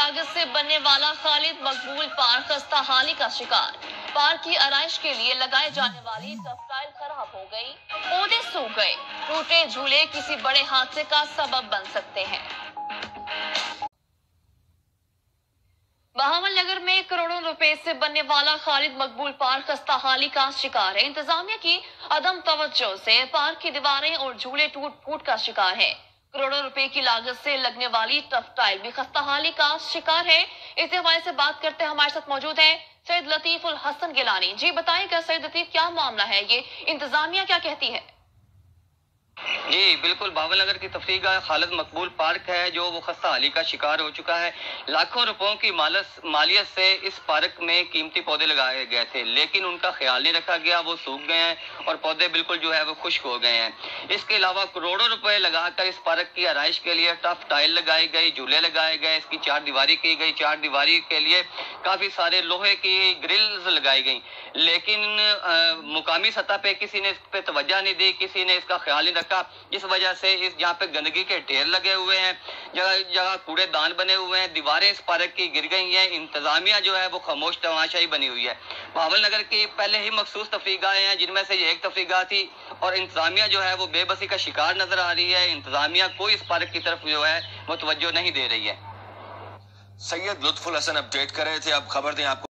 लागत से बनने वाला खालिद मकबूल पार्क खस्ता हाली का शिकार। पार्क की आराइश के लिए लगाए जाने वाली टफटाइल खराब हो गई, पौधे सूख गए, टूटे झूले किसी बड़े हादसे का सबब बन सकते हैं। बहावल नगर में करोड़ों रुपए से बनने वाला खालिद मकबूल पार्क खस्ताहाली का शिकार है। इंतजामिया की अदम तवज्जो से पार्क की दीवारें और झूले टूट फूट का शिकार है। करोड़ों रुपए की लागत से लगने वाली टफटाइल भी खस्ताहाली का शिकार है। इस हवाले से बात करते हैं, हमारे साथ मौजूद है सैयद लतीफ उल हसन गिलानी। जी बताइएगा सैयद लतीफ, क्या मामला है, ये इंतजामिया क्या कहती है? जी बिल्कुल, बहावल नगर की तफरीगाह खालिद मकबूल पार्क है जो वो खस्ता हाली का शिकार हो चुका है। लाखों रुपयों की मालियत से इस पार्क में कीमती पौधे लगाए गए थे, लेकिन उनका ख्याल नहीं रखा गया, वो सूख गए हैं और पौधे बिल्कुल जो है वो खुश्क हो गए हैं। इसके अलावा करोड़ों रुपए लगाकर इस पार्क की आराइश के लिए टफ टाइल लगाई गई, झूले लगाए गए, इसकी चार दीवारी की गई, चार दीवारी के लिए काफी सारे लोहे की ग्रिल्स लगाई गई, लेकिन मुकामी सतह पे किसी ने इस पे तवज्जो नहीं दी, किसी ने इसका ख्याल नहीं रखा। इस वजह से इस यहाँ पे गंदगी के ढेर लगे हुए हैं, जगह जगह कूड़ेदान बने हुए हैं, दीवारें इस पार्क की गिर गई हैं। इंतजामिया जो है वो खामोश तमाशाई बनी हुई है। बहावल नगर की पहले ही मखसूस तफरीगाहें हैं, जिनमें से ये एक तफरीगाह थी, और इंतजामिया जो है वो बेबसी का शिकार नजर आ रही है। इंतजामिया कोई इस पार्क की तरफ जो है वो तवज्जो नहीं दे रही है। सैयद लुत्फुल हसन अपडेट कर रहे थे। अब खबर दें आपको।